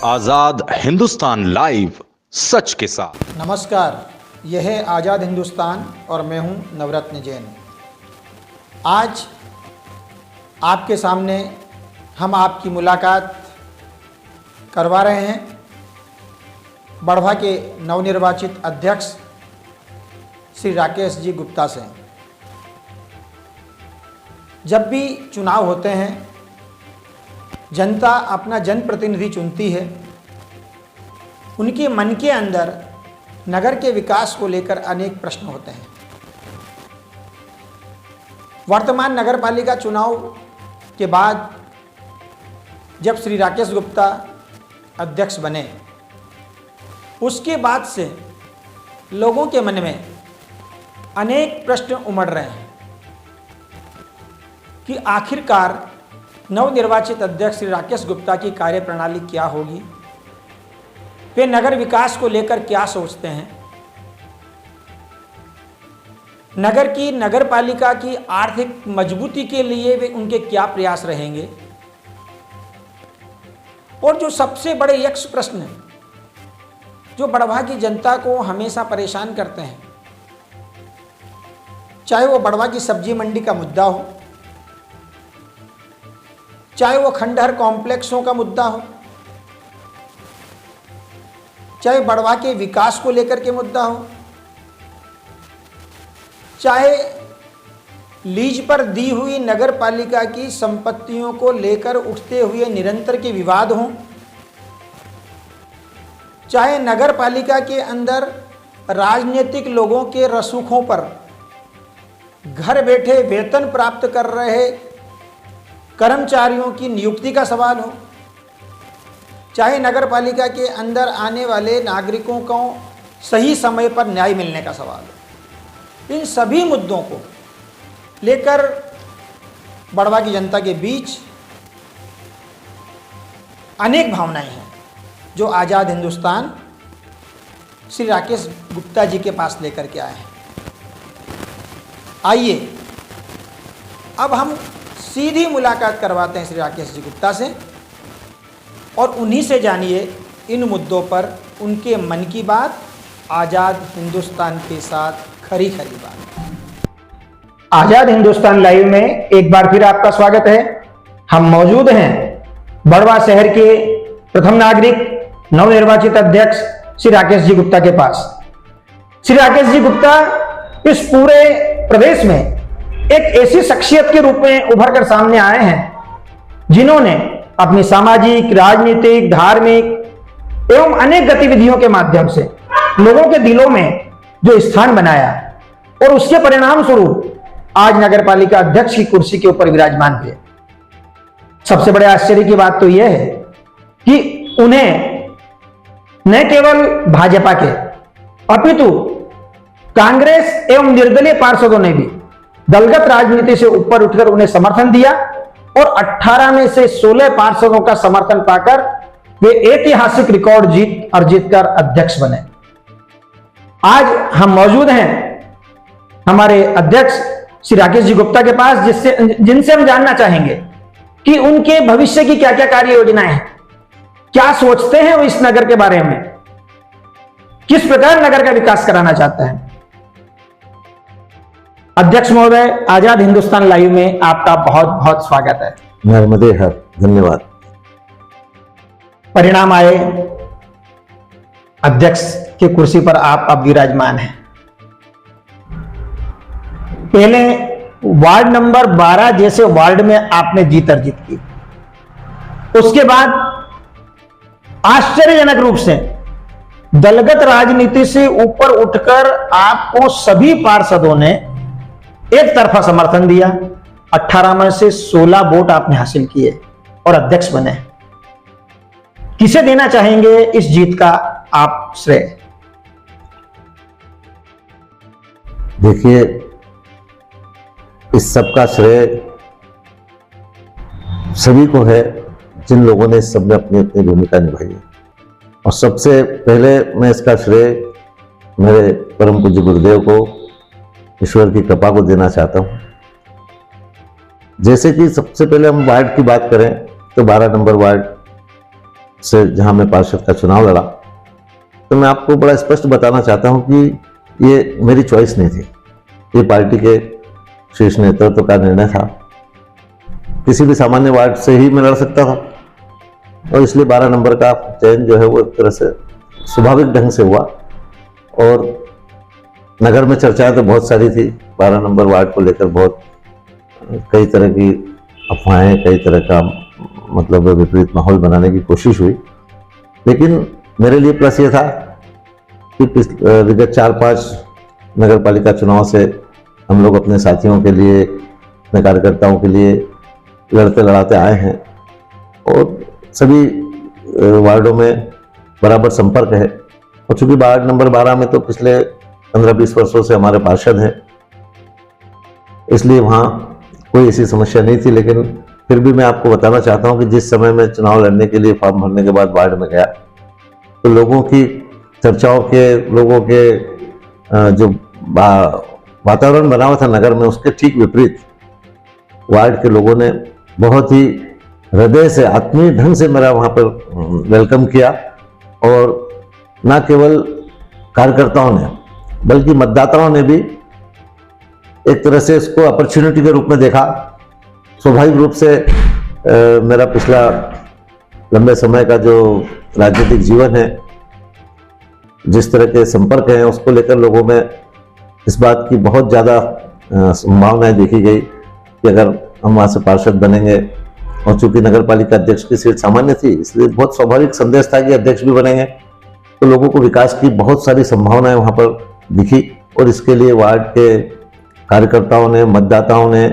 आजाद Hindustan live, सच के साथ। नमस्कार, यह है आज़ाद हिंदुस्तान और मैं हूं नवरत्न जैन। आज आपके सामने हम आपकी मुलाकात करवा रहे हैं बढ़वा के नवनिर्वाचित अध्यक्ष श्री राकेश जी गुप्ता से। जब भी चुनाव होते हैं, जनता अपना जनप्रतिनिधि चुनती है। उनके मन के अंदर नगर के विकास को लेकर अनेक प्रश्न होते हैं। वर्तमान नगर पालिका चुनाव के बाद जब श्री राकेश गुप्ता अध्यक्ष बने, उसके बाद से लोगों के मन में अनेक प्रश्न उमड़ रहे हैं कि आखिरकार नवनिर्वाचित अध्यक्ष श्री राकेश गुप्ता की कार्यप्रणाली क्या होगी, वे नगर विकास को लेकर क्या सोचते हैं, नगर की नगर पालिका की आर्थिक मजबूती के लिए वे उनके क्या प्रयास रहेंगे। और जो सबसे बड़े यक्ष प्रश्न हैं जो बढ़वा की जनता को हमेशा परेशान करते हैं, चाहे वो बढ़वा की सब्जी मंडी का मुद्दा हो, चाहे वो खंडहर कॉम्प्लेक्सों का मुद्दा हो, चाहे बढ़वा के विकास को लेकर के मुद्दा हो, चाहे लीज पर दी हुई नगर पालिका की संपत्तियों को लेकर उठते हुए निरंतर के विवाद हों, चाहे नगर पालिका के अंदर राजनीतिक लोगों के रसूखों पर घर बैठे वेतन प्राप्त कर रहे कर्मचारियों की नियुक्ति का सवाल हो, चाहे नगर पालिका के अंदर आने वाले नागरिकों को सही समय पर न्याय मिलने का सवाल हो, इन सभी मुद्दों को लेकर बढ़वा की जनता के बीच अनेक भावनाएं हैं जो आज़ाद हिंदुस्तान श्री राकेश गुप्ता जी के पास लेकर के आए हैं। आइए अब हम सीधी मुलाकात करवाते हैं श्री राकेश जी गुप्ता से और उन्हीं से जानिए इन मुद्दों पर उनके मन की बात, आज़ाद हिंदुस्तान के साथ खरी खरी बात। आज़ाद हिंदुस्तान लाइव में एक बार फिर आपका स्वागत है। हम मौजूद हैं बढ़वा शहर के प्रथम नागरिक नवनिर्वाचित अध्यक्ष श्री राकेश जी गुप्ता के पास। श्री राकेश जी गुप्ता इस पूरे प्रदेश में एक ऐसी शख्सियत के रूप में उभर कर सामने आए हैं जिन्होंने अपनी सामाजिक, राजनीतिक, धार्मिक एवं अनेक गतिविधियों के माध्यम से लोगों के दिलों में जो स्थान बनाया और उसके परिणाम स्वरूप आज नगर पालिका अध्यक्ष की कुर्सी के ऊपर विराजमान हुए। सबसे बड़े आश्चर्य की बात तो यह है कि उन्हें न केवल भाजपा के अपितु कांग्रेस एवं निर्दलीय पार्षदों ने भी दलगत राजनीति से ऊपर उठकर उन्हें समर्थन दिया और 18 में से 16 पार्षदों का समर्थन पाकर वे ऐतिहासिक रिकॉर्ड जीत अर्जित कर अध्यक्ष बने। आज हम मौजूद हैं हमारे अध्यक्ष श्री राकेश जी गुप्ता के पास, जिनसे हम जानना चाहेंगे कि उनके भविष्य की क्या क्या कार्य योजनाएं हैं, क्या सोचते हैं वो इस नगर के बारे में, किस प्रकार नगर का विकास कराना चाहते हैं। अध्यक्ष महोदय, आजाद हिंदुस्तान लाइव में आपका बहुत बहुत स्वागत है। नर्मदे हर, धन्यवाद। परिणाम आए, अध्यक्ष की कुर्सी पर आप अब विराजमान हैं। पहले वार्ड नंबर 12 जैसे वार्ड में आपने जीत अर्जित की, उसके बाद आश्चर्यजनक रूप से दलगत राजनीति से ऊपर उठकर आपको सभी पार्षदों ने एक तरफा समर्थन दिया। 18 में से 16 वोट आपने हासिल किए और अध्यक्ष बने। किसे देना चाहेंगे इस जीत का आप श्रेय? देखिए, इस सब का श्रेय सभी को है जिन लोगों ने इस सब में अपनी अपनी भूमिका निभाई है। और सबसे पहले मैं इसका श्रेय मेरे परम पूज्य गुरुदेव को, ईश्वर की कृपा को देना चाहता हूं। जैसे कि सबसे पहले हम वार्ड की बात करें तो 12 नंबर वार्ड से जहां मैं पार्षद का चुनाव लड़ा, तो मैं आपको बड़ा स्पष्ट बताना चाहता हूं कि ये मेरी चॉइस नहीं थी, ये पार्टी के शीर्ष नेतृत्व का निर्णय था। किसी भी सामान्य वार्ड से ही मैं लड़ सकता था और इसलिए 12 नंबर का चयन जो है वो एक तरह से स्वाभाविक ढंग से हुआ। और नगर में चर्चाएं तो बहुत सारी थी, 12 नंबर वार्ड को लेकर बहुत कई तरह की अफवाहें, कई तरह का मतलब विपरीत माहौल बनाने की कोशिश हुई। लेकिन मेरे लिए प्लस ये था कि विगत 4-5 नगर पालिका चुनाव से हम लोग अपने साथियों के लिए, अपने कार्यकर्ताओं के लिए लड़ते लड़ाते आए हैं और सभी वार्डों में बराबर संपर्क है। और चूंकि वार्ड नंबर 12 में तो पिछले 15-20 वर्षों से हमारे पार्षद हैं, इसलिए वहाँ कोई ऐसी समस्या नहीं थी। लेकिन फिर भी मैं आपको बताना चाहता हूँ कि जिस समय मैं चुनाव लड़ने के लिए फॉर्म भरने के बाद वार्ड में गया, तो लोगों की चर्चाओं के, लोगों के जो वातावरण बना हुआ था नगर में, उसके ठीक विपरीत वार्ड के लोगों ने बहुत ही हृदय से, आत्मीय ढंग से मेरा वहाँ पर वेलकम किया। और न केवल कार्यकर्ताओं ने बल्कि मतदाताओं ने भी एक तरह से इसको अपॉर्चुनिटी के रूप में देखा। स्वाभाविक रूप से मेरा पिछला लंबे समय का जो राजनीतिक जीवन है, जिस तरह के संपर्क हैं, उसको लेकर लोगों में इस बात की बहुत ज़्यादा संभावनाएं देखी गई कि अगर हम वहाँ से पार्षद बनेंगे, और चूंकि नगर पालिका अध्यक्ष की सीट सामान्य थी, इसलिए बहुत स्वाभाविक संदेश था कि अध्यक्ष भी बनेंगे, तो लोगों को विकास की बहुत सारी संभावनाएं वहाँ पर दिखी। और इसके लिए वार्ड के कार्यकर्ताओं ने, मतदाताओं ने,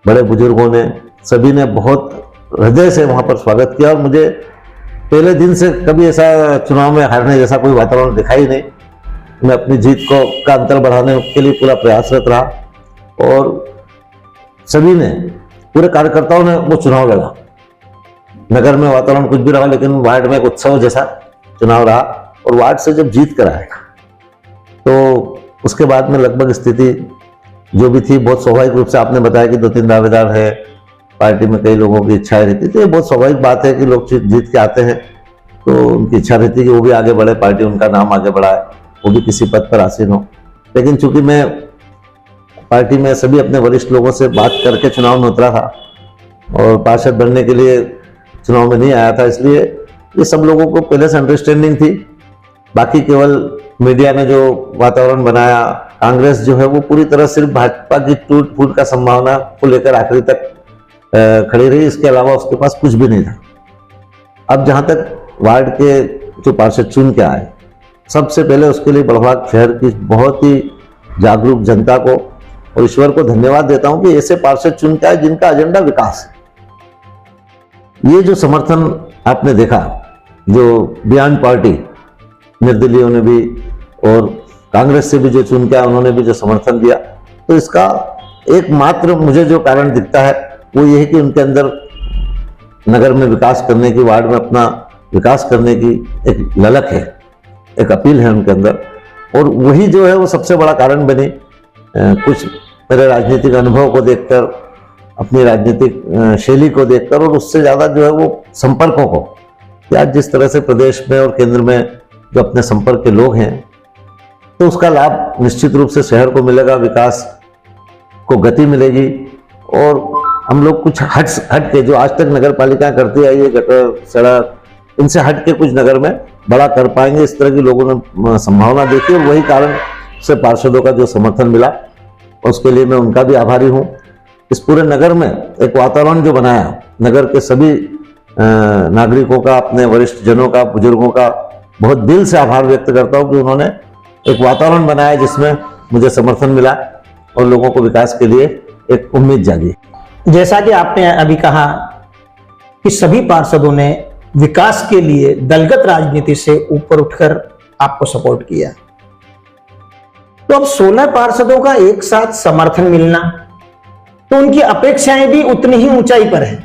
बड़े बुजुर्गों ने, सभी ने बहुत हृदय से वहाँ पर स्वागत किया। और मुझे पहले दिन से कभी ऐसा चुनाव में हारने जैसा कोई वातावरण दिखाई नहीं। मैं अपनी जीत का अंतर बढ़ाने के लिए पूरा प्रयासरत रहा और सभी ने, पूरे कार्यकर्ताओं ने वो चुनाव लड़ा। नगर में वातावरण कुछ भी रहा, लेकिन वार्ड में एक उत्सव जैसा चुनाव रहा। और वार्ड से जब जीत कर आए तो उसके बाद में लगभग स्थिति जो भी थी, बहुत स्वाभाविक रूप से आपने बताया कि 2-3 दावेदार है, पार्टी में कई लोगों की इच्छाएं रहती थी। ये बहुत स्वाभाविक बात है कि लोग जीत के आते हैं तो उनकी इच्छा रहती है कि वो भी आगे बढ़े, पार्टी उनका नाम आगे बढ़ाए, वो भी किसी पद पर आसीन हो। लेकिन चूंकि मैं पार्टी में सभी अपने वरिष्ठ लोगों से बात करके चुनाव में उतरा था और पार्षद बनने के लिए चुनाव में नहीं आया था, इसलिए ये सब लोगों को पहले से अंडरस्टैंडिंग थी। बाकी केवल मीडिया ने जो वातावरण बनाया, कांग्रेस जो है वो पूरी तरह सिर्फ भाजपा की टूट फूट का संभावना को लेकर आखिरी तक खड़ी रही, इसके अलावा उसके पास कुछ भी नहीं था। अब जहां तक वार्ड के जो पार्षद चुन के आए, सबसे पहले उसके लिए बड़वाग शहर की बहुत ही जागरूक जनता को और ईश्वर को धन्यवाद देता हूं कि ऐसे पार्षद चुन के आए जिनका एजेंडा विकास है। ये जो समर्थन आपने देखा, जो बियॉन्ड पार्टी निर्दलीयों ने भी और कांग्रेस से भी जो चुन के आए, उन्होंने भी जो समर्थन दिया, तो इसका एकमात्र मुझे जो कारण दिखता है वो ये है कि उनके अंदर नगर में विकास करने की, वार्ड में अपना विकास करने की एक ललक है, एक अपील है उनके अंदर। और वही जो है वो सबसे बड़ा कारण बनी। कुछ मेरे राजनीतिक अनुभव को देखकर, अपनी राजनीतिक शैली को देखकर, और उससे ज़्यादा जो है वो संपर्कों को, कि आज जिस तरह से प्रदेश में और केंद्र में जो अपने संपर्क के लोग हैं, तो उसका लाभ निश्चित रूप से शहर को मिलेगा, विकास को गति मिलेगी। और हम लोग कुछ हट के, जो आज तक नगर पालिका करती आई है, गटर, सड़क, इनसे हट के कुछ नगर में बड़ा कर पाएंगे, इस तरह की लोगों ने संभावना देखी। और वही कारण से पार्षदों का जो समर्थन मिला, उसके लिए मैं उनका भी आभारी हूँ। इस पूरे नगर में एक वातावरण जो बनाया, नगर के सभी नागरिकों का, अपने वरिष्ठ जनों का, बुजुर्गों का बहुत दिल से आभार व्यक्त करता हूँ कि उन्होंने एक वातावरण बनाया जिसमें मुझे समर्थन मिला और लोगों को विकास के लिए एक उम्मीद जागी। जैसा कि आपने अभी कहा कि सभी पार्षदों ने विकास के लिए दलगत राजनीति से ऊपर उठकर आपको सपोर्ट किया, तो अब 16 पार्षदों का एक साथ समर्थन मिलना, तो उनकी अपेक्षाएं भी उतनी ही ऊंचाई पर है।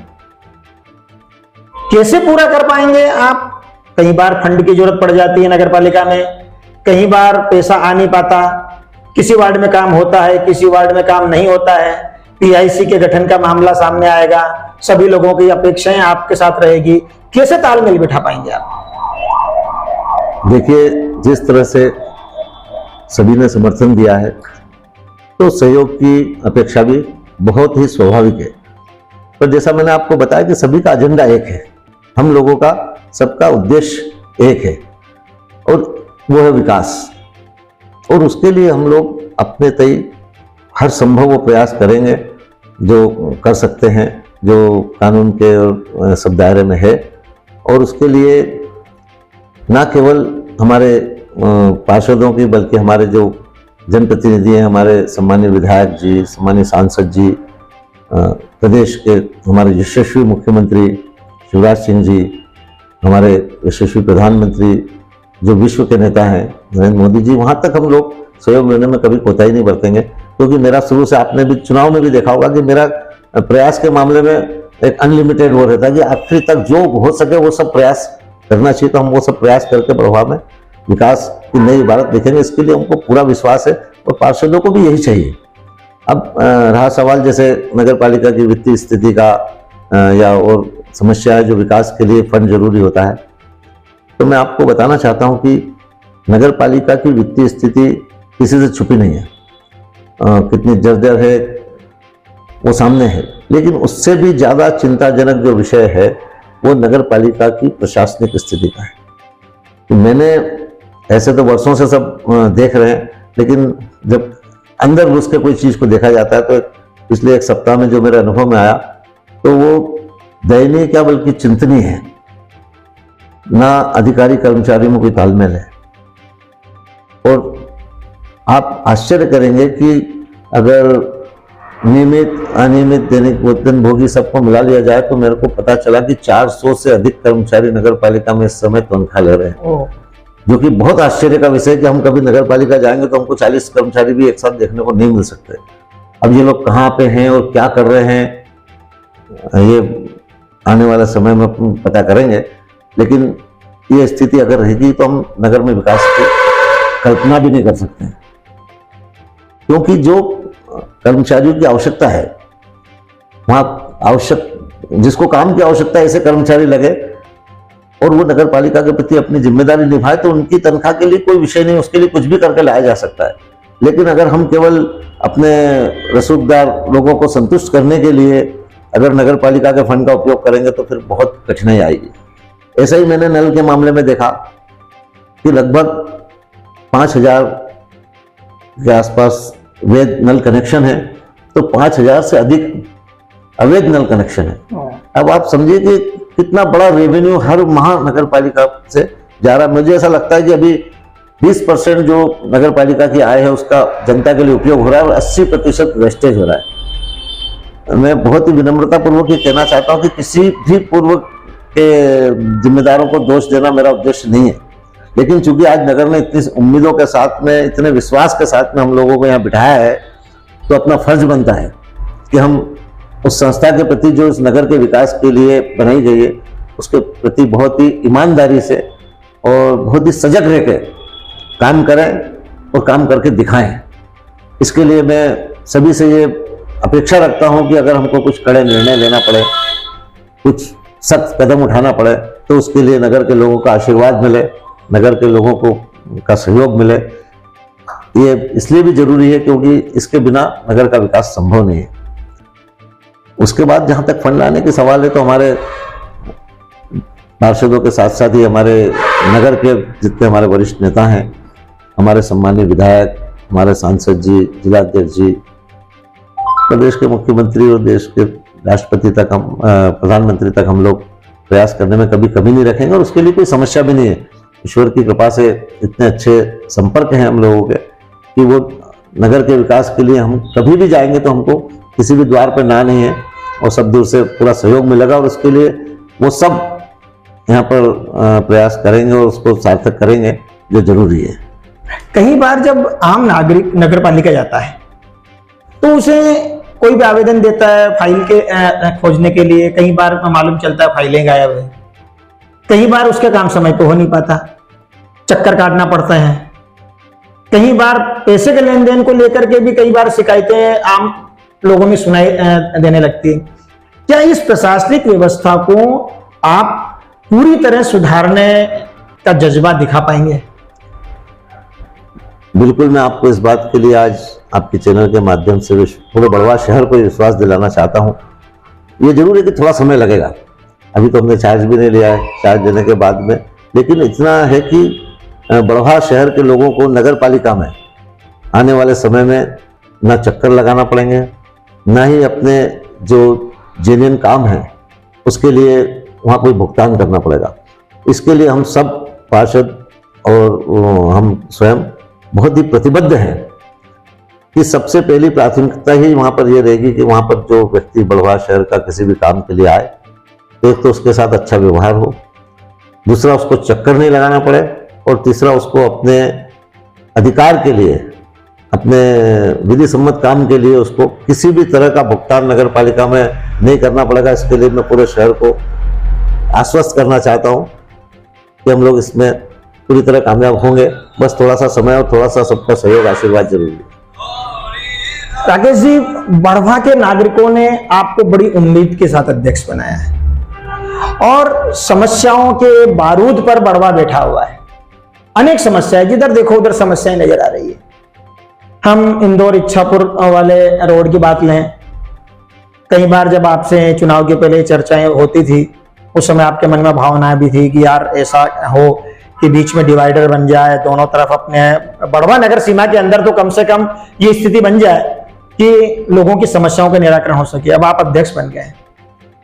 कैसे पूरा कर पाएंगे आप? कई बार फंड की जरूरत पड़ जाती है नगर पालिका में, कई बार पैसा आ नहीं पाता, किसी वार्ड में काम होता है, किसी वार्ड में काम नहीं होता है, पीआईसी के गठन का मामला सामने आएगा, सभी लोगों की अपेक्षाएं आपके साथ रहेगी, कैसे तालमेल बिठा पाएंगे आप? देखिए, जिस तरह से सभी ने समर्थन दिया है तो सहयोग की अपेक्षा भी बहुत ही स्वाभाविक है। पर जैसा मैंने आपको बताया कि सभी का एजेंडा एक है, हम लोगों का सबका उद्देश्य एक है और वो है विकास। और उसके लिए हम लोग अपने तय हर संभव वो प्रयास करेंगे जो कर सकते हैं, जो कानून के और सब दायरे में है। और उसके लिए ना केवल हमारे पार्षदों की बल्कि हमारे जो जनप्रतिनिधि हैं, हमारे सम्मानीय विधायक जी, सम्मानीय सांसद जी, प्रदेश के हमारे यशस्वी मुख्यमंत्री शिवराज सिंह जी, हमारे यशस्वी प्रधानमंत्री जो विश्व के नेता हैं नरेंद्र मोदी जी, वहाँ तक हम लोग सहयोग लेने में कभी कोताही नहीं बरतेंगे। क्योंकि मेरा शुरू से, आपने भी चुनाव में भी देखा होगा कि मेरा प्रयास के मामले में एक अनलिमिटेड वो रहता है कि आखिरी तक जो हो सके वो सब प्रयास करना चाहिए। तो हम वो सब प्रयास करके प्रभाव में विकास की नई इबारत लिखेंगे, इसके लिए हमको पूरा विश्वास है और पार्षदों को भी यही चाहिए। अब रहा सवाल जैसे नगर पालिका की वित्तीय स्थिति का या और समस्या है जो विकास के लिए फंड जरूरी होता है, तो मैं आपको बताना चाहता हूं कि नगर पालिका की वित्तीय स्थिति किसी से छुपी नहीं है। कितनी जर्जर है वो सामने है, लेकिन उससे भी ज़्यादा चिंताजनक जो विषय है वो नगर पालिका की प्रशासनिक स्थिति का है। तो मैंने ऐसे तो वर्षों से सब देख रहे हैं, लेकिन जब अंदर घुस के कोई चीज़ को देखा जाता है तो पिछले एक सप्ताह में जो मेरे अनुभव में आया तो वो दयनीय क्या बल्कि चिंतनीय है। ना अधिकारी कर्मचारियों में कोई तालमेल है और आप आश्चर्य करेंगे कि अगर नियमित अनियमित दैनिक वेतन भोगी सबको मिला लिया जाए तो मेरे को पता चला कि 400 से अधिक कर्मचारी नगर पालिका में इस समय तनख्वाह ले रहे हैं, जो कि बहुत आश्चर्य का विषय है कि हम कभी नगर पालिका जाएंगे तो हमको 40 कर्मचारी भी एक साथ देखने को नहीं मिल सकते। अब ये लोग कहाँ पे हैं और क्या कर रहे हैं ये आने वाले समय में पता करेंगे, लेकिन ये स्थिति अगर रहेगी तो हम नगर में विकास की कल्पना भी नहीं कर सकते, क्योंकि जो कर्मचारियों की आवश्यकता है वहां जिसको काम की आवश्यकता है ऐसे कर्मचारी लगे और वो नगर पालिका के प्रति अपनी जिम्मेदारी निभाए तो उनकी तनख्वाह के लिए कोई विषय नहीं, उसके लिए कुछ भी करके लाया जा सकता है। लेकिन अगर हम केवल अपने रसूखदार लोगों को संतुष्ट करने के लिए अगर नगर पालिका के फंड का उपयोग करेंगे तो फिर बहुत कठिनाई आएगी। ऐसा ही मैंने नल के मामले में देखा कि लगभग 5000 के आसपास वैध नल कनेक्शन है तो 5000 से अधिक अवैध नल कनेक्शन है। अब आप समझिए कि कितना बड़ा रेवेन्यू हर माह नगर पालिका से जा रहा है। मुझे ऐसा लगता है कि अभी 20% जो नगर पालिका की आय है उसका जनता के लिए उपयोग हो रहा है और 80% वेस्टेज हो रहा है। मैं बहुत ही विनम्रता पूर्वक ये कहना चाहता हूँ कि किसी भी पूर्व के जिम्मेदारों को दोष देना मेरा उद्देश्य नहीं है, लेकिन चूंकि आज नगर में इतनी उम्मीदों के साथ में, इतने विश्वास के साथ में हम लोगों को यहाँ बिठाया है तो अपना फर्ज बनता है कि हम उस संस्था के प्रति जो इस नगर के विकास के लिए बनाई गई है उसके प्रति बहुत ही ईमानदारी से और बहुत ही सजग रह के काम करें और काम करके दिखाएं। इसके लिए मैं सभी से ये अपेक्षा रखता हूं कि अगर हमको कुछ कड़े निर्णय लेना पड़े, कुछ सख्त कदम उठाना पड़े तो उसके लिए नगर के लोगों का आशीर्वाद मिले, नगर के लोगों को का सहयोग मिले। ये इसलिए भी जरूरी है क्योंकि इसके बिना नगर का विकास संभव नहीं है। उसके बाद जहां तक फंड लाने के सवाल है तो हमारे पार्षदों के साथ साथ ही हमारे नगर के जितने हमारे वरिष्ठ नेता हैं, हमारे सम्मानीय विधायक, हमारे सांसद जी, जिलाध्यक्ष जी, प्रदेश के मुख्यमंत्री और देश के राष्ट्रपति तक हम प्रधानमंत्री तक हम लोग प्रयास करने में कभी कमी नहीं रखेंगे और उसके लिए कोई समस्या भी नहीं है। ईश्वर की कृपा से इतने अच्छे संपर्क हैं हम लोगों के कि वो नगर के विकास के लिए हम कभी भी जाएंगे तो हमको किसी भी द्वार पर ना नहीं है और सब दूर से पूरा सहयोग मिलेगा और उसके लिए वो सब यहाँ पर प्रयास करेंगे और उसको सार्थक करेंगे जो जरूरी है। कई बार जब आम नागरिक नगर पालिका जाता है तो उसे कोई भी आवेदन देता है फाइल के खोजने के लिए, कई बार मालूम चलता है फाइलें गायब है, कई बार उसका काम समय पे हो नहीं पाता, चक्कर काटना पड़ता है, कई बार पैसे के लेन देन को लेकर के भी कई बार शिकायतें आम लोगों में सुनाई देने लगती है। क्या इस प्रशासनिक व्यवस्था को आप पूरी तरह सुधारने का जज्बा दिखा पाएंगे? बिल्कुल, मैं आपको इस बात के लिए आज आपके चैनल के माध्यम से पूरे बड़वा शहर को विश्वास दिलाना चाहता हूँ। ये जरूर है कि थोड़ा समय लगेगा, अभी तो हमने चार्ज भी नहीं लिया है, चार्ज लेने के बाद में, लेकिन इतना है कि बड़वा शहर के लोगों को नगर पालिका में आने वाले समय में ना चक्कर लगाना पड़ेंगे, ना ही अपने जो जेन्युइन काम है उसके लिए वहाँ कोई भुगतान करना पड़ेगा। इसके लिए हम सब पार्षद और हम स्वयं बहुत ही प्रतिबद्ध हैं कि सबसे पहली प्राथमिकता ही वहाँ पर यह रहेगी कि वहाँ पर जो व्यक्ति बड़वा शहर का किसी भी काम के लिए आए, एक तो उसके साथ अच्छा व्यवहार हो, दूसरा उसको चक्कर नहीं लगाना पड़े, और तीसरा उसको अपने अधिकार के लिए, अपने विधि सम्मत काम के लिए उसको किसी भी तरह का भुगतान नगर पालिका में नहीं करना पड़ेगा। इसके लिए मैं पूरे शहर को आश्वस्त करना चाहता हूँ कि हम लोग इसमें पूरी तरह कामयाब होंगे। बस थोड़ा सा समय और थोड़ा सा सबका सहयोग, आशीर्वाद जरूरी है। राकेश जी, बड़वा के नागरिकों ने आपको बड़ी उम्मीद के साथ अध्यक्ष बनाया है और समस्याओं के बारूद पर बड़वा बैठा हुआ है। अनेक समस्याएं, जिधर देखो उधर समस्याएं नजर आ रही है। हम इंदौर इच्छापुर वाले रोड की बात लें, कई बार जब आपसे चुनाव के पहले चर्चाएं होती थी, उस समय आपके मन में भावनाएं भी थी कि यार ऐसा हो कि बीच में डिवाइडर बन जाए, दोनों तरफ अपने बड़वा नगर सीमा के अंदर तो कम से कम ये स्थिति बन जाए कि लोगों की समस्याओं का निराकरण हो सके। अब आप अध्यक्ष बन गए,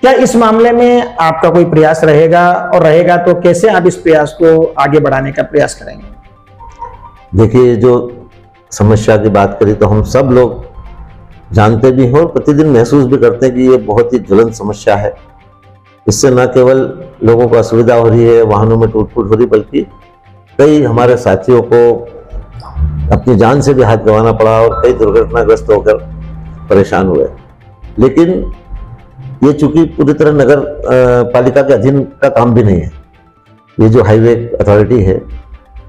क्या इस मामले में आपका कोई प्रयास रहेगा, और रहेगा तो कैसे आप इस प्रयास को आगे बढ़ाने का प्रयास करेंगे? देखिए, जो समस्या की बात करी तो हम सब लोग जानते भी हैं और प्रतिदिन महसूस भी करते हैं कि ये बहुत ही ज्वलंत समस्या है। इससे न केवल लोगों को असुविधा हो रही है, वाहनों में टूट फूट हो रही, बल्कि कई हमारे साथियों को अपनी जान से भी हाथ गंवाना पड़ा और कई दुर्घटनाग्रस्त होकर परेशान हुए। लेकिन ये चूंकि पूरी तरह नगर पालिका के अधीन का काम भी नहीं है, ये जो हाईवे अथॉरिटी है,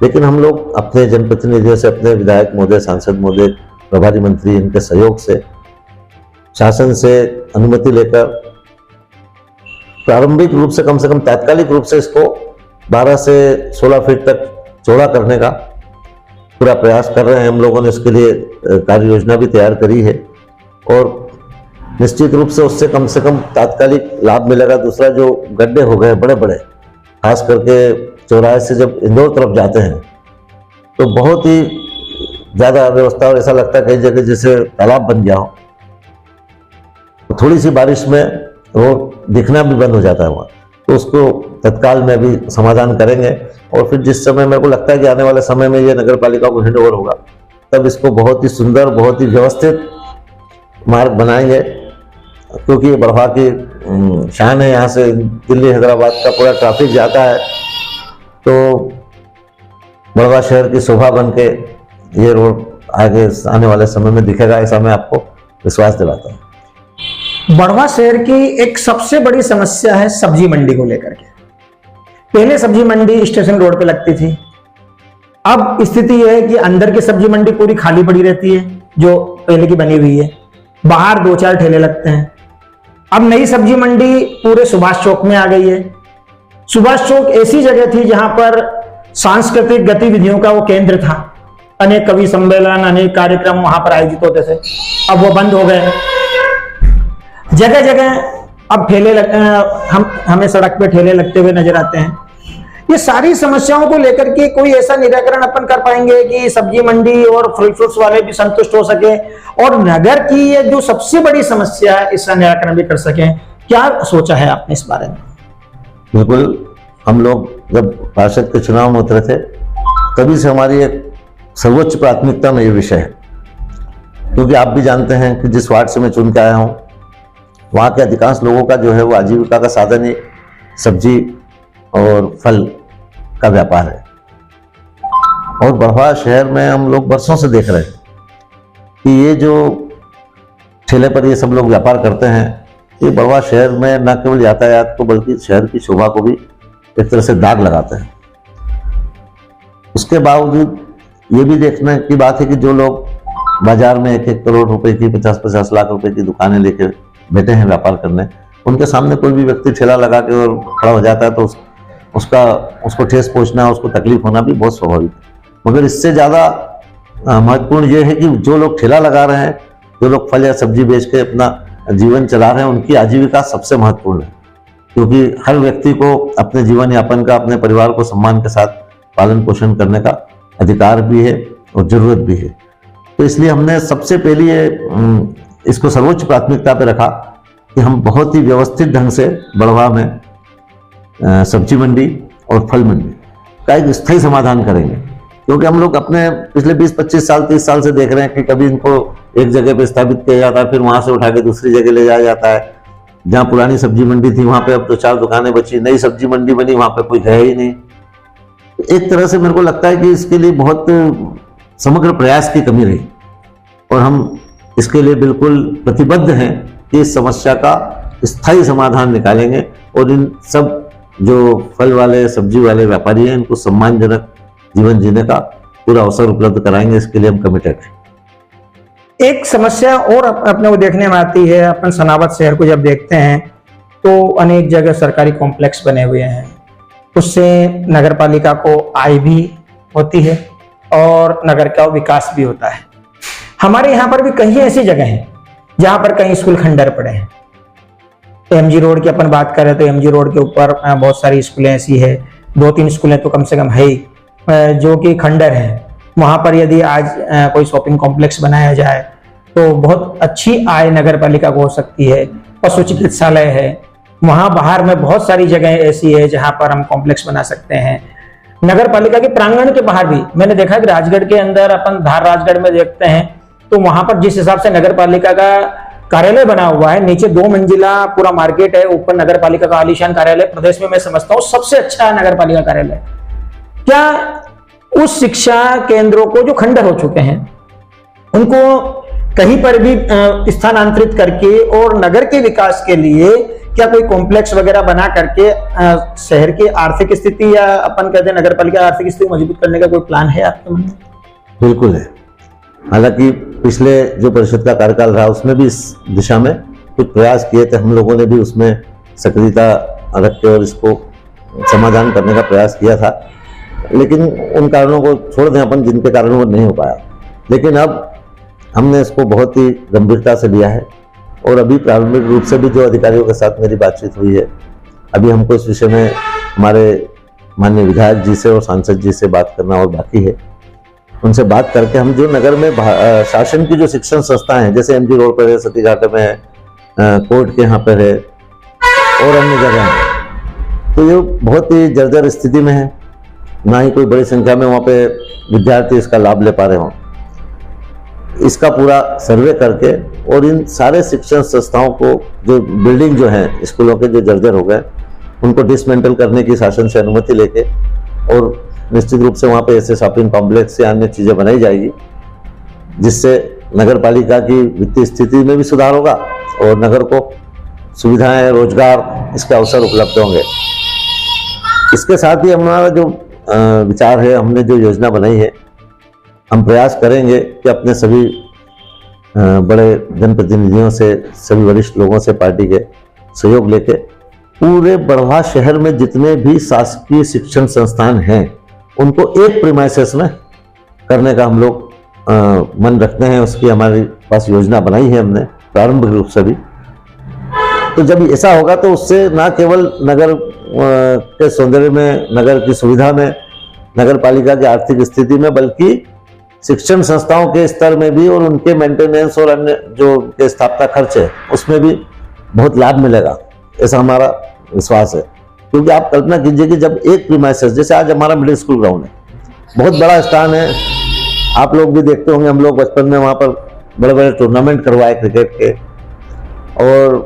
लेकिन हम लोग अपने जनप्रतिनिधियों से, अपने विधायक महोदय, सांसद महोदय, प्रभारी मंत्री, इनके सहयोग से, शासन से अनुमति लेकर प्रारंभिक रूप से कम तात्कालिक रूप से इसको 12 से 16 फीट तक चौड़ा करने का पूरा प्रयास कर रहे हैं। हम लोगों ने इसके लिए कार्य योजना भी तैयार करी है और निश्चित रूप से उससे कम तात्कालिक लाभ मिलेगा। दूसरा, जो गड्ढे हो गए बड़े बड़े, खास करके चौराहे से जब इंदौर तरफ जाते हैं तो बहुत ही ज़्यादा अव्यवस्था, और ऐसा लगता है कई जगह जैसे तालाब बन गया हो। तो थोड़ी सी बारिश में रोड दिखना भी बंद हो जाता है वहाँ, तो उसको तत्काल में भी समाधान करेंगे। और फिर जिस समय मेरे को लगता है कि आने वाले समय में ये नगर पालिका को हैंड ओवर होगा, तब इसको बहुत ही सुंदर, बहुत ही व्यवस्थित मार्ग बनाएंगे, क्योंकि ये बड़वा की शान है। यहाँ से दिल्ली हैदराबाद का पूरा ट्रैफिक जाता है, तो बड़वा शहर की शोभा बन के ये रोड आगे आने वाले समय में दिखेगा, ऐसा मैं आपको विश्वास दिलाता हूँ। बड़वा शहर की एक सबसे बड़ी समस्या है सब्जी मंडी को लेकर के। पहले सब्जी मंडी स्टेशन रोड पे लगती थी, अब स्थिति यह है कि अंदर की सब्जी मंडी पूरी खाली पड़ी रहती है जो पहले की बनी हुई है, बाहर 2-4 ठेले लगते हैं। अब नई सब्जी मंडी पूरे सुभाष चौक में आ गई है। सुभाष चौक ऐसी जगह थी जहां पर सांस्कृतिक गतिविधियों का वो केंद्र था, अनेक कवि सम्मेलन, अनेक कार्यक्रम वहां पर आयोजित होते थे, अब वो बंद हो गए। जगह जगह अब ठेले हमें सड़क पे ठेले लगते हुए नजर आते हैं। ये सारी समस्याओं को लेकर के कोई ऐसा निराकरण अपन कर पाएंगे कि सब्जी मंडी और फल फ्रूट्स वाले भी संतुष्ट हो सके और नगर की ये जो सबसे बड़ी समस्या है इसका निराकरण भी कर सकें? क्या सोचा है आपने इस बारे में? बिल्कुल, हम लोग जब पार्षद के चुनाव में उतरे थे तभी से हमारी एक सर्वोच्च प्राथमिकता में ये विषय है, क्योंकि आप भी जानते हैं कि जिस वार्ड से मैं चुन के आया हूँ वहाँ के अधिकांश लोगों का जो है वो आजीविका का साधन ही सब्जी और फल का व्यापार है। और बड़वा शहर में हम लोग वर्षों से देख रहे हैं कि ये जो ठेले पर ये सब लोग व्यापार करते हैं, ये बड़वा शहर में न केवल यातायात को बल्कि शहर की शोभा को भी एक तरह से दाग लगाते हैं। उसके बावजूद ये भी देखने की बात है कि जो लोग बाजार में 1-1 करोड़ रुपए की, 50-50 लाख रुपए की दुकानें लेके बैठे हैं व्यापार करने, उनके सामने कोई भी व्यक्ति ठेला लगा के और खड़ा हो जाता है तो उसको ठेस पहुंचना, उसको तकलीफ होना भी बहुत स्वाभाविक है। मगर इससे ज़्यादा महत्वपूर्ण ये है कि जो लोग ठेला लगा रहे हैं, जो लोग फल या सब्जी बेच के अपना जीवन चला रहे हैं, उनकी आजीविका सबसे महत्वपूर्ण है, क्योंकि हर व्यक्ति को अपने जीवन यापन का, अपने परिवार को सम्मान के साथ पालन पोषण करने का अधिकार भी है और जरूरत भी है। तो इसलिए हमने सबसे पहले इसको सर्वोच्च प्राथमिकता पे रखा कि हम बहुत ही व्यवस्थित ढंग से बड़वा में सब्जी मंडी और फल मंडी का एक स्थायी समाधान करेंगे, क्योंकि हम लोग अपने पिछले 20-25 साल 30 साल से देख रहे हैं कि कभी इनको एक जगह पे स्थापित किया जाता है, फिर वहां से उठा के दूसरी जगह ले जाया जाता है। जहाँ पुरानी सब्जी मंडी थी वहां पे अब 2-4 दुकानें बची, नई सब्जी मंडी बनी, वहां पे कोई है ही नहीं। एक तरह से मेरे को लगता है कि इसके लिए बहुत समग्र प्रयास की कमी रही, और हम इसके लिए बिल्कुल प्रतिबद्ध हैं कि इस समस्या का स्थायी समाधान निकालेंगे और इन सब जो फल वाले सब्जी वाले व्यापारी हैं इनको सम्मानजनक जीवन जीने का पूरा अवसर उपलब्ध कराएंगे। इसके लिए हम कमिटेड हैं। एक समस्या और अपने को देखने में आती है, अपन सनावद शहर को जब देखते हैं तो अनेक जगह सरकारी कॉम्प्लेक्स बने हुए हैं, उससे नगर पालिका को आय भी होती है और नगर का विकास भी होता है। हमारे यहाँ पर भी कई ऐसी जगह हैं जहाँ पर कई स्कूल खंडर पड़े हैं। एमजी रोड की अपन बात करें तो एमजी रोड के ऊपर बहुत सारी स्कूलें ऐसी है, 2-3 स्कूलें तो कम से कम है ही जो कि खंडर है। वहां पर यदि आज कोई शॉपिंग कॉम्प्लेक्स बनाया जाए तो बहुत अच्छी आय नगर पालिका को हो सकती है। पशु चिकित्सालय है, वहां बाहर में बहुत सारी जगह ऐसी है जहां पर हम कॉम्प्लेक्स बना सकते हैं। नगर पालिका के प्रांगण के बाहर भी मैंने देखा कि राजगढ़ के अंदर अपन धार राजगढ़ में देखते हैं तो वहां पर जिस हिसाब से नगर पालिका का कार्यालय बना हुआ है, नीचे 2 मंजिला पूरा मार्केट है, ऊपर नगर पालिका का आलीशान कार्यालय, प्रदेश में मैं समझता हूँ सबसे अच्छा नगर पालिका कार्यालय। क्या उस शिक्षा केंद्रों को जो खंडर हो चुके हैं उनको कहीं पर भी स्थानांतरित करके और नगर के विकास के लिए क्या कोई कॉम्प्लेक्स वगैरह बना करके शहर की आर्थिक स्थिति या अपन कहते हैं नगर पालिका आर्थिक स्थिति मजबूत करने का कोई प्लान है आपके मन में? बिल्कुल है। हालांकि पिछले जो परिषद का कार्यकाल रहा उसमें भी इस दिशा में कुछ प्रयास किए थे, हम लोगों ने भी उसमें सक्रियता रख के और इसको समाधान करने का प्रयास किया था, लेकिन उन कारणों को छोड़ दें अपन जिनके कारण वो नहीं हो पाया। लेकिन अब हमने इसको बहुत ही गंभीरता से लिया है और अभी प्रारंभिक रूप से भी जो अधिकारियों के साथ मेरी बातचीत हुई है, अभी हमको इस विषय में हमारे माननीय विधायक जी से और सांसद जी से बात करना और बाकी है। उनसे बात करके हम जो नगर में शासन की जो शिक्षण संस्थाएं हैं, जैसे एमजी रोड पर है, सती घाट में है, कोर्ट के यहाँ पर है और अन्य जगह है, तो ये बहुत ही जर्जर स्थिति में है, ना ही कोई बड़ी संख्या में वहाँ पे विद्यार्थी इसका लाभ ले पा रहे हों। इसका पूरा सर्वे करके और इन सारे शिक्षण संस्थाओं को जो बिल्डिंग जो है स्कूलों के जो जर्जर हो गए उनको डिसमेंटल करने की शासन से अनुमति लेके और निश्चित रूप से वहाँ पे ऐसे शॉपिंग कॉम्प्लेक्स या अन्य चीज़ें बनाई जाएगी जिससे नगर पालिका की वित्तीय स्थिति में भी सुधार होगा और नगर को सुविधाएं, रोजगार, इसके अवसर उपलब्ध होंगे। इसके साथ ही हमारा जो विचार है, हमने जो योजना बनाई है, हम प्रयास करेंगे कि अपने सभी बड़े जनप्रतिनिधियों से, सभी वरिष्ठ लोगों से पार्टी के सहयोग लेके पूरे बड़वा शहर में जितने भी शासकीय शिक्षण संस्थान हैं उनको एक प्रीमाइसेस में करने का हम लोग मन रखते हैं। उसकी हमारे पास योजना बनाई है हमने प्रारंभिक रूप से भी। तो जब ऐसा होगा तो उससे ना केवल नगर के सौंदर्य में, नगर की सुविधा में, नगर पालिका की आर्थिक स्थिति में, बल्कि शिक्षण संस्थाओं के स्तर में भी और उनके मेंटेनेंस और अन्य जो के स्थापना खर्च है उसमें भी बहुत लाभ मिलेगा, ऐसा हमारा विश्वास है। क्योंकि आप कल्पना कीजिए कि जब एक प्रीमाइसेस, जैसे आज हमारा मिडिल स्कूल ग्राउंड है, बहुत बड़ा स्थान है, आप लोग भी देखते होंगे, हम लोग बचपन में वहाँ पर बड़े बड़े टूर्नामेंट करवाए क्रिकेट के और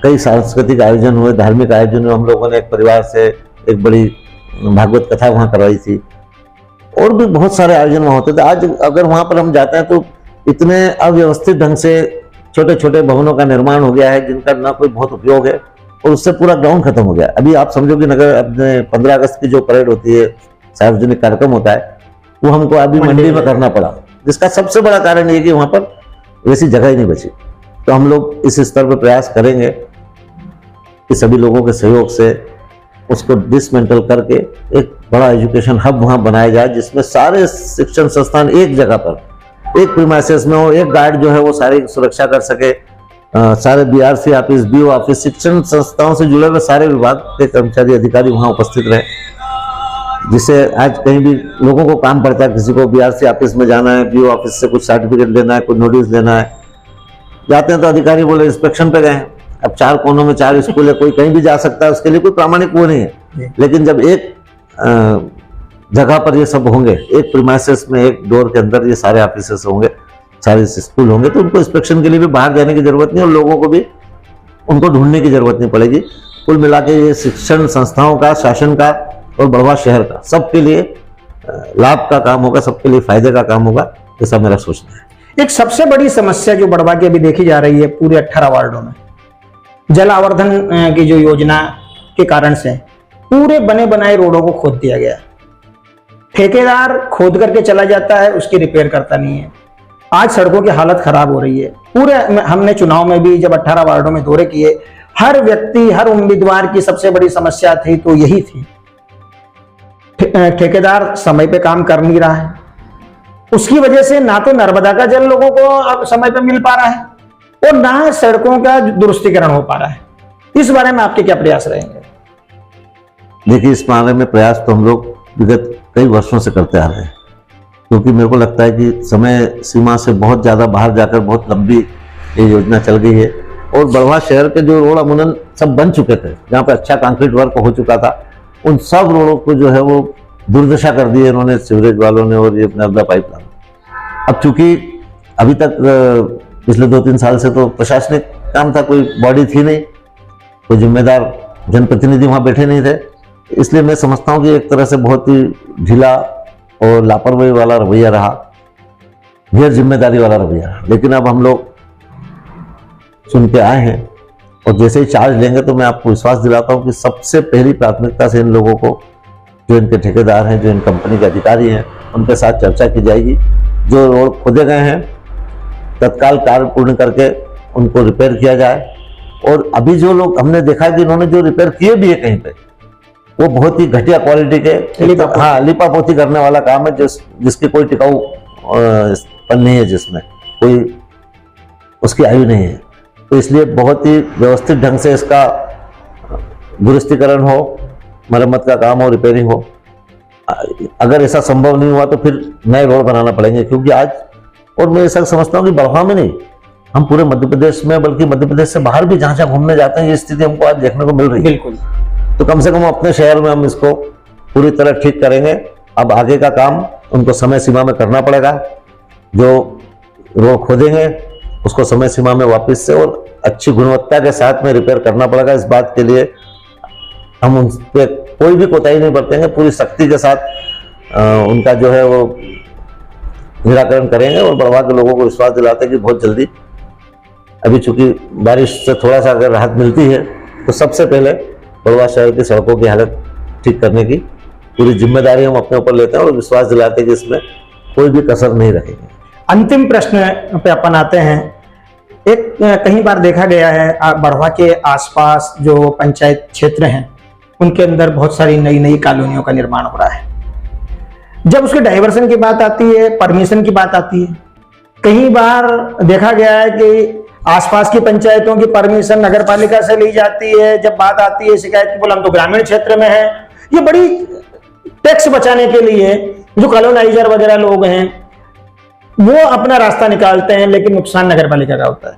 कई सांस्कृतिक आयोजन हुए, धार्मिक आयोजन हुए। हम लोगों ने एक परिवार से एक बड़ी भागवत कथा वहाँ करवाई थी और भी बहुत सारे आयोजन वहाँ होते थे। आज अगर वहाँ पर हम जाते हैं तो इतने अव्यवस्थित ढंग से छोटे छोटे भवनों का निर्माण हो गया है जिनका ना कोई बहुत उपयोग है और उससे पूरा ग्राउंड खत्म हो गया। अभी आप समझो कि नगर अपने 15 अगस्त की जो परेड होती है, सार्वजनिक कार्यक्रम होता है, वो हमको अभी मंडी में करना पड़ा। जिसका सबसे बड़ा कारण ये कि वहां पर वैसी जगह ही नहीं बची। तो हम लोग इस स्तर पर प्रयास करेंगे कि सभी लोगों के सहयोग से उसको डिसमेंटल करके एक बड़ा एजुकेशन हब वहां बनाया जाए, जिसमें सारे शिक्षण संस्थान एक जगह पर एक प्रीमाइसेस में हो, एक गार्ड जो है वो सारी सुरक्षा कर सके, सारे बीआरसी ऑफिस, बीओ ऑफिस, शिक्षण संस्थाओं से जुड़े हुए सारे विभाग के कर्मचारी अधिकारी वहां उपस्थित रहे, जिससे आज कहीं भी लोगों को काम पड़ता है, किसी को बीआरसी ऑफिस में जाना है, बीओ ऑफिस से कुछ सर्टिफिकेट लेना है, कुछ नोटिस देना है, जाते हैं तो अधिकारी बोले इंस्पेक्शन पे गए हैं। अब 4 कोनों में 4 स्कूल है, कोई कहीं भी जा सकता है, उसके लिए कोई प्रामाणिक वो नहीं है। लेकिन जब एक जगह पर ये सब होंगे, एक प्रीमाइसेस में एक डोर के अंदर ये सारे ऑफिसेस होंगे, सारे स्कूल होंगे, तो उनको इंस्पेक्शन के लिए भी बाहर जाने की जरूरत नहीं और लोगों को भी उनको ढूंढने की जरूरत नहीं पड़ेगी। कुल मिला के ये शिक्षण संस्थाओं का, शासन का और बड़वा शहर का सबके लिए लाभ का काम होगा, सबके लिए फायदे का काम होगा, ऐसा मेरा सोचना है। एक सबसे बड़ी समस्या जो बड़वा की अभी देखी जा रही है पूरे 18 वार्डों में, जल आवर्धन की जो योजना के कारण से पूरे बने बनाए रोडों को खोद दिया गया। ठेकेदार खोद करके चला जाता है, उसकी रिपेयर करता नहीं है। आज सड़कों की हालत खराब हो रही है। पूरे हमने चुनाव में भी जब 18 वार्डों में दौरे किए, हर व्यक्ति, हर उम्मीदवार की सबसे बड़ी समस्या थी तो यही थी, ठेकेदार समय पे काम कर नहीं रहा है। उसकी वजह से ना तो नर्मदा का जल लोगों को अब समय पे मिल पा रहा है और ना सड़कों का दुरुस्तीकरण हो पा रहा है। इस बारे में आपके क्या प्रयास रहेंगे? देखिए, इस मामले में प्रयास तो हम लोग विगत कई वर्षों से करते आ रहे हैं, क्योंकि मेरे को लगता है कि समय सीमा से बहुत ज़्यादा बाहर जाकर बहुत लंबी ये योजना चल गई है और बड़वा शहर के जो रोड अमूमन सब बन चुके थे, जहाँ पर अच्छा कंक्रीट वर्क हो चुका था, उन सब रोडों को जो है वो दुर्दशा कर दी है इन्होंने, सीवरेज वालों ने और ये नर्मदा पाइपलाइन। अब चूंकि अभी तक पिछले 2-3 साल से तो प्रशासनिक काम था, कोई बॉडी थी नहीं, कोई जिम्मेदार जनप्रतिनिधि वहाँ बैठे नहीं थे, इसलिए मैं समझता हूँ कि एक तरह से बहुत ही ढीला और लापरवाही वाला रवैया रहा, गैर जिम्मेदारी वाला रवैया रहा। लेकिन अब हम लोग सुन के आए हैं और जैसे ही चार्ज लेंगे तो मैं आपको विश्वास दिलाता हूँ कि सबसे पहली प्राथमिकता से इन लोगों को, जो इनके ठेकेदार हैं, जो इन कंपनी के अधिकारी हैं, उनके साथ चर्चा की जाएगी। जो रोड खोदे गए हैं तत्काल कार्य पूर्ण करके उनको रिपेयर किया जाए। और अभी जो लोग हमने देखा कि इन्होंने जो रिपेयर किए भी है कहीं पे, वो बहुत ही घटिया क्वालिटी के लिपापोती करने वाला काम है, जिसकी कोई टिकाऊ पन नहीं है, जिसमें कोई उसकी आयु नहीं है। तो इसलिए बहुत ही व्यवस्थित ढंग से इसका दुरुस्तीकरण हो, मरम्मत का काम हो, रिपेयरिंग हो। अगर ऐसा संभव नहीं हुआ तो फिर नए रोड बनाना पड़ेंगे, क्योंकि आज, और मैं ऐसा समझता हूँ कि बड़वा में नहीं, हम पूरे मध्य प्रदेश में, बल्कि मध्य प्रदेश से बाहर भी जहाँ जहाँ घूमने जाते हैं, ये स्थिति हमको आज देखने को मिल रही है। बिल्कुल। तो कम से कम अपने शहर में हम इसको पूरी तरह ठीक करेंगे। अब आगे का काम उनको समय सीमा में करना पड़ेगा। जो रोड खोदेंगे उसको समय सीमा में वापस से और अच्छी गुणवत्ता के साथ में रिपेयर करना पड़ेगा। इस बात के लिए हम उन पर कोई भी कोताही नहीं बरतेंगे, पूरी सख्ती के साथ उनका जो है वो निराकरण करेंगे। और बड़वा के लोगों को विश्वास दिलाते हैं कि बहुत जल्दी, अभी चूंकि बारिश से थोड़ा सा अगर राहत मिलती है, तो सबसे पहले बड़वा शहर की सड़कों की हालत ठीक करने की पूरी जिम्मेदारी हम अपने ऊपर लेते हैं और विश्वास दिलाते हैं कि इसमें कोई भी कसर नहीं रहेगी। अंतिम प्रश्न पे अपन आते हैं। एक कई बार देखा गया है बड़वा के आसपास जो पंचायत क्षेत्र हैं, उनके अंदर बहुत सारी नई नई कॉलोनियों का निर्माण हो रहा है। जब उसके डाइवर्सन की बात आती है, परमिशन की बात आती है, कई बार देखा गया है कि आसपास की पंचायतों की परमिशन नगर पालिका से ली जाती है। जब बात आती है शिकायत की, बोला हम तो ग्रामीण क्षेत्र में है, ये बड़ी टैक्स बचाने के लिए जो कॉलोनाइजर वगैरह लोग हैं वो अपना रास्ता निकालते हैं, लेकिन नुकसान नगर पालिका का होता है।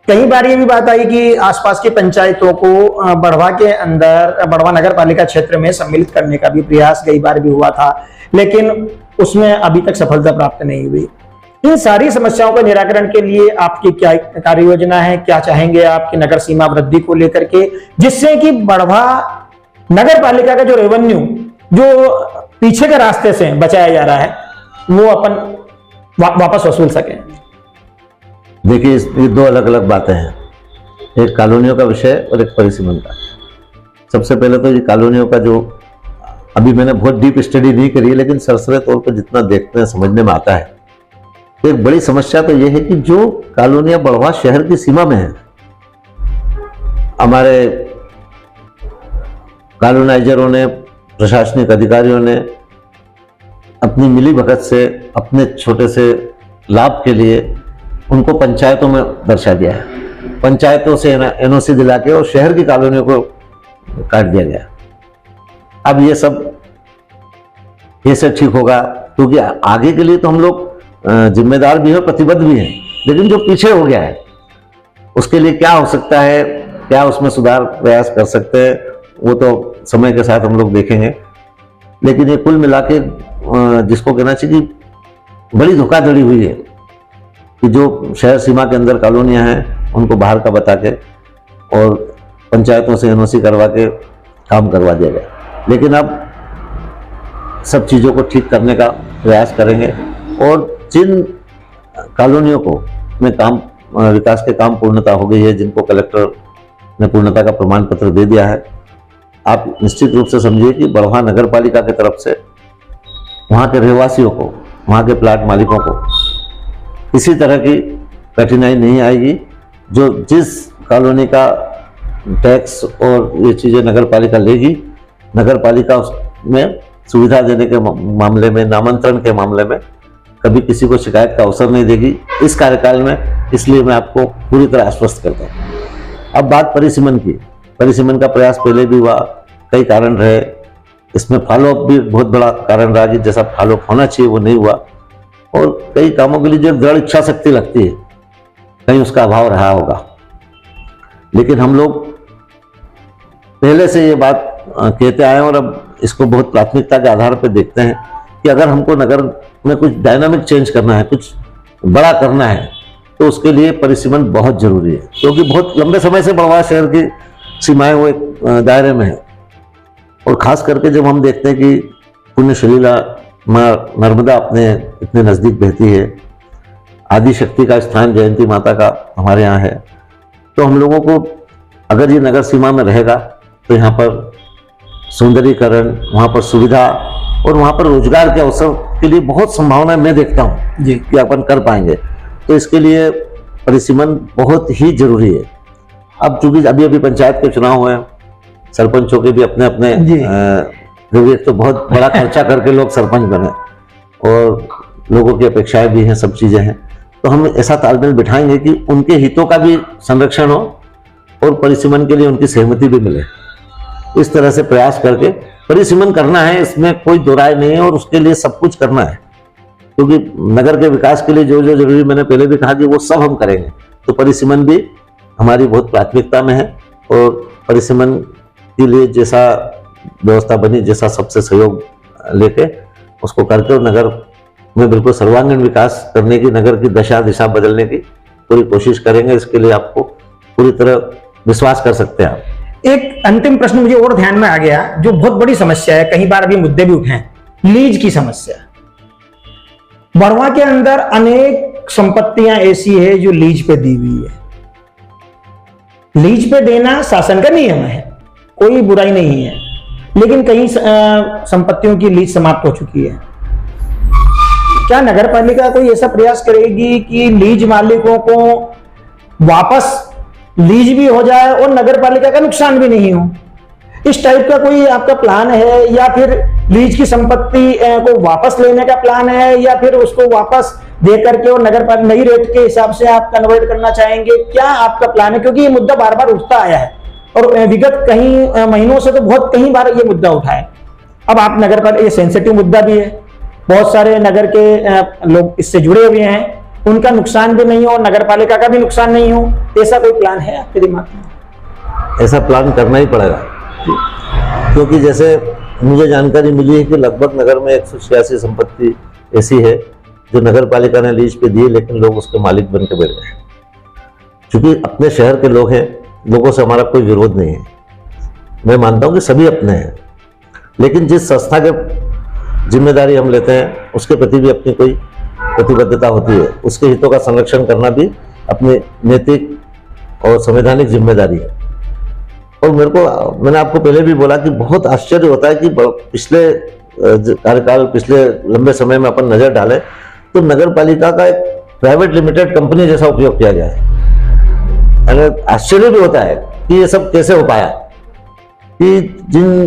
कई बार ये भी बात आई कि आसपास की पंचायतों को बड़वा के अंदर, बड़वा नगर पालिका क्षेत्र में सम्मिलित करने का भी प्रयास कई बार भी हुआ था, लेकिन उसमें अभी तक सफलता प्राप्त नहीं हुई। इन सारी समस्याओं का निराकरण के लिए आपकी क्या कार्य योजना है? क्या चाहेंगे आपकी नगर सीमा वृद्धि को लेकर के, जिससे कि बड़वा नगर पालिका का जो रेवेन्यू जो पीछे के रास्ते से बचाया जा रहा है वो अपन वापस वसूल सके? देखिए, ये 2 अलग अलग बातें हैं, एक कॉलोनियों का विषय और एक परिसीमन का। सबसे पहले तो ये कॉलोनियों का जो अभी मैंने बहुत डीप स्टडी नहीं करी, लेकिन सरसरे तौर पर जितना देखते हैं समझने में आता है एक बड़ी समस्या तो यह है कि जो कॉलोनियां बढ़वा शहर की सीमा में है, हमारे कॉलोनाइजरों ने, प्रशासनिक अधिकारियों ने अपनी मिलीभगत से अपने छोटे से लाभ के लिए उनको पंचायतों में दर्शा दिया है। पंचायतों से एनओसी दिला के और शहर की कॉलोनियों को काट दिया गया। अब ये सब कैसे ठीक होगा? क्योंकि आगे के लिए तो हम लोग जिम्मेदार भी हैं, प्रतिबद्ध भी हैं, लेकिन जो पीछे हो गया है उसके लिए क्या हो सकता है, क्या उसमें सुधार प्रयास कर सकते हैं, वो तो समय के साथ हम लोग देखेंगे। लेकिन ये कुल मिला के जिसको कहना चाहिए कि बड़ी धोखाधड़ी हुई है कि जो शहर सीमा के अंदर कॉलोनियां हैं उनको बाहर का बता के और पंचायतों से एनओसी करवा के काम करवा दिया गया। लेकिन अब सब चीज़ों को ठीक करने का प्रयास करेंगे और जिन कॉलोनियों को में काम विकास के काम पूर्णता हो गई है, जिनको कलेक्टर ने पूर्णता का प्रमाण पत्र दे दिया है, आप निश्चित रूप से समझिए कि बढ़वा नगर पालिका की तरफ से वहाँ के रहवासियों को, वहाँ के प्लाट मालिकों को किसी तरह की कठिनाई नहीं आएगी। जो जिस कॉलोनी का टैक्स और ये चीज़ें नगर पालिका लेगी, नगर पालिका उसमें सुविधा देने के मामले में, नामांतरण के मामले में कभी किसी को शिकायत का अवसर नहीं देगी इस कार्यकाल में। इसलिए मैं आपको पूरी तरह आश्वस्त करता हूँ। अब बात परिसीमन की। परिसीमन का प्रयास पहले भी हुआ, कई कारण रहे, इसमें फॉलोअप भी बहुत बड़ा कारण रहा कि जैसा फॉलोअप होना चाहिए वो नहीं हुआ, और कई कामों के लिए जो दृढ़ इच्छा शक्ति लगती है कहीं उसका अभाव रहा होगा। लेकिन हम लोग पहले से ये बात कहते आए और अब इसको बहुत प्राथमिकता के आधार पर देखते हैं कि अगर हमको नगर में कुछ डायनामिक चेंज करना है, कुछ बड़ा करना है, तो उसके लिए परिसीमन बहुत जरूरी है। क्योंकि बहुत लंबे समय से बढ़वा शहर की सीमाएं वो एक दायरे में है, और खास करके जब हम देखते हैं कि पुण्य सलीला माँ नर्मदा अपने इतने नज़दीक बहती है, आदि शक्ति का स्थान जयंती माता का हमारे यहाँ है, तो हम लोगों को अगर ये नगर सीमा में रहेगा तो यहाँ पर सौंदर्यीकरण, वहाँ पर सुविधा और वहाँ पर रोजगार के अवसर के लिए बहुत संभावना मैं देखता हूँ जी कि अपन कर पाएंगे। तो इसके लिए परिसीमन बहुत ही जरूरी है। अब चूंकि अभी अभी पंचायत के चुनाव हुए, सरपंचों के भी अपने अपने क्योंकि तो बहुत बड़ा खर्चा करके लोग सरपंच बने और लोगों की अपेक्षाएं भी हैं, सब चीजें हैं, तो हम ऐसा तालमेल बिठाएंगे कि उनके हितों का भी संरक्षण हो और परिसीमन के लिए उनकी सहमति भी मिले। इस तरह से प्रयास करके परिसीमन करना है, इसमें कोई दो राय नहीं है, और उसके लिए सब कुछ करना है। क्योंकि नगर के विकास के लिए जो जो जरूरी, मैंने पहले भी कहा कि वो सब हम करेंगे। तो परिसीमन भी हमारी बहुत प्राथमिकता में है, और परिसीमन के लिए जैसा व्यवस्था बनी, जैसा सबसे सहयोग लेके उसको करके और नगर में बिल्कुल सर्वांगीण विकास करने की, नगर की दशा दिशा बदलने की पूरी कोशिश करेंगे। इसके लिए आपको पूरी तरह विश्वास कर सकते हैं आप। एक अंतिम प्रश्न मुझे और ध्यान में आ गया, जो बहुत बड़ी समस्या है, कई बार अभी मुद्दे भी उठे हैं, लीज की समस्या। बढ़वा के अंदर अनेक संपत्तियां ऐसी है जो लीज पे दी हुई है। लीज पे देना शासन का नियम है, कोई बुराई नहीं है, लेकिन कई संपत्तियों की लीज समाप्त हो चुकी है। क्या नगर पालिका कोई ऐसा प्रयास करेगी कि लीज मालिकों को वापस लीज भी हो जाए और नगर पालिका का नुकसान भी नहीं हो? इस टाइप का कोई आपका प्लान है, या फिर लीज की संपत्ति को वापस लेने का प्लान है, या फिर उसको वापस दे करके और नगर पालिका नई रेट के हिसाब से आप कन्वर्ट करना चाहेंगे? क्या आपका प्लान है? क्योंकि ये मुद्दा बार बार उठता आया है और विगत कई महीनों से तो बहुत कई बार ये मुद्दा उठा है। अब आप नगर पालिका, ये सेंसिटिव मुद्दा भी है, बहुत सारे नगर के लोग इससे जुड़े हुए हैं, उनका नुकसान भी नहीं हो, नगर पालिका का भी नुकसान नहीं हो, ऐसा कोई प्लान है आपके दिमाग में? ऐसा प्लान करना ही पड़ेगा, क्योंकि जैसे मुझे जानकारी मिली है कि लगभग नगर में 186 संपत्ति ऐसी है जो नगर पालिका ने लीज पे दी, लेकिन लोग उसके मालिक बन के बैठ गए। क्योंकि अपने शहर के लोग हैं, लोगों से हमारा कोई विरोध नहीं है, मैं मानता हूं कि सभी अपने हैं, लेकिन जिस संस्था के जिम्मेदारी हम लेते हैं उसके प्रति भी अपनी कोई प्रतिबद्धता होती है। उसके हितों का संरक्षण करना भी अपनी नैतिक और संवैधानिक जिम्मेदारी है। और मैंने आपको पहले भी बोला कि बहुत आश्चर्य होता है कि पिछले कार्यकाल, पिछले लंबे समय में अपन नजर डालें तो नगर पालिका का एक प्राइवेट लिमिटेड कंपनी जैसा उपयोग किया गया है। अगर आश्चर्य भी होता है कि ये सब कैसे हो पाया, कि जिन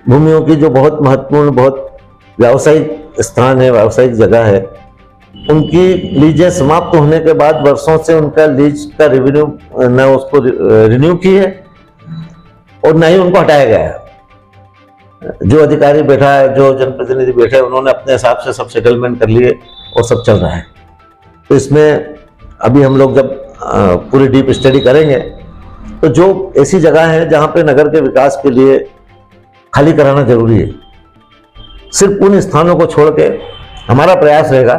भूमियों की जो बहुत महत्वपूर्ण, बहुत व्यावसायिक स्थान है, व्यावसायिक जगह है, उनकी लीजें समाप्त होने के बाद वर्षों से उनका लीज का रेवेन्यू न उसको रिन्यू की है और न ही उनको हटाया गया है। जो अधिकारी बैठा है, जो जनप्रतिनिधि बैठे हैं, उन्होंने अपने हिसाब से सब सेटलमेंट कर लिए और सब चल रहा है। तो इसमें अभी हम लोग जब पूरी डीप स्टडी करेंगे तो जो ऐसी जगह है जहां पे नगर के विकास के लिए खाली कराना जरूरी है, सिर्फ उन स्थानों को छोड़ के हमारा प्रयास रहेगा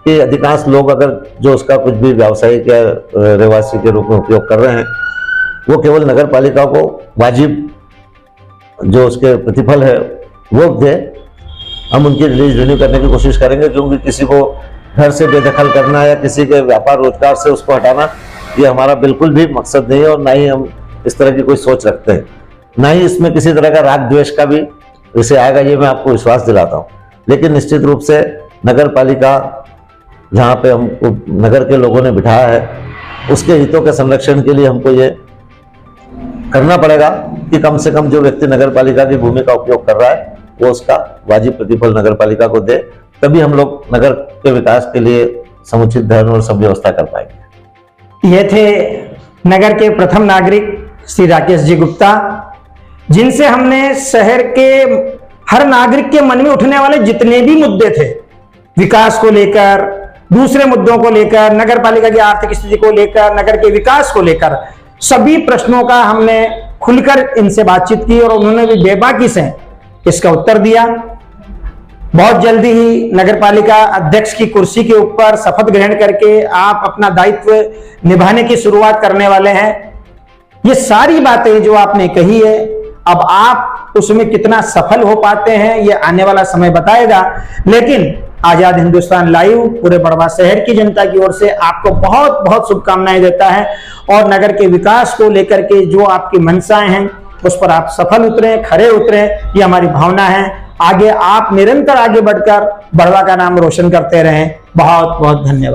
कि अधिकांश लोग अगर जो उसका कुछ भी व्यावसायिक या रहवासी के रूप में उपयोग कर रहे हैं, वो केवल नगर पालिका को वाजिब जो उसके प्रतिफल है वो दे। हम उनकी रिलीज रिन्यू करने की कोशिश करेंगे, क्योंकि किसी को घर से बेदखल करना या किसी के व्यापार रोजगार से उसको हटाना, ये हमारा बिल्कुल भी मकसद नहीं है और ना ही हम इस तरह की कोई सोच रखते हैं, ना ही इसमें किसी तरह का राग द्वेष का भी विषय आएगा, ये मैं आपको विश्वास दिलाता हूँ। लेकिन निश्चित रूप से नगर पालिका जहाँ पे हमको नगर के लोगों ने बिठाया है, उसके हितों के संरक्षण के लिए हमको ये करना पड़ेगा कि कम से कम जो व्यक्ति नगर पालिका की भूमि का उपयोग कर रहा है वो उसका वाजिब प्रतिफल नगर पालिका को दे, तभी हम लोग नगर के विकास के लिए समुचित धन और सब व्यवस्था कर पाएंगे। ये थे नगर के प्रथम नागरिक श्री राकेश जी गुप्ता, जिनसे हमने शहर के हर नागरिक के मन में उठने वाले जितने भी मुद्दे थे, विकास को लेकर, दूसरे मुद्दों को लेकर, नगर पालिका की आर्थिक स्थिति को लेकर, नगर के विकास को लेकर, सभी प्रश्नों का हमने खुलकर इनसे बातचीत की और उन्होंने भी बेबाकी से इसका उत्तर दिया। बहुत जल्दी ही नगर पालिका अध्यक्ष की कुर्सी के ऊपर शपथ ग्रहण करके आप अपना दायित्व निभाने की शुरुआत करने वाले हैं। ये सारी बातें जो आपने कही है, अब आप उसमें कितना सफल हो पाते हैं ये आने वाला समय बताएगा। लेकिन आजाद हिंदुस्तान लाइव पूरे बड़वा शहर की जनता की ओर से आपको बहुत बहुत शुभकामनाएं देता है और नगर के विकास को लेकर के जो आपकी मंशाएं हैं उस पर आप सफल उतरे, खरे उतरे, ये हमारी भावना है। आगे आप निरंतर आगे बढ़कर बड़वा का नाम रोशन करते रहें। बहुत बहुत धन्यवाद।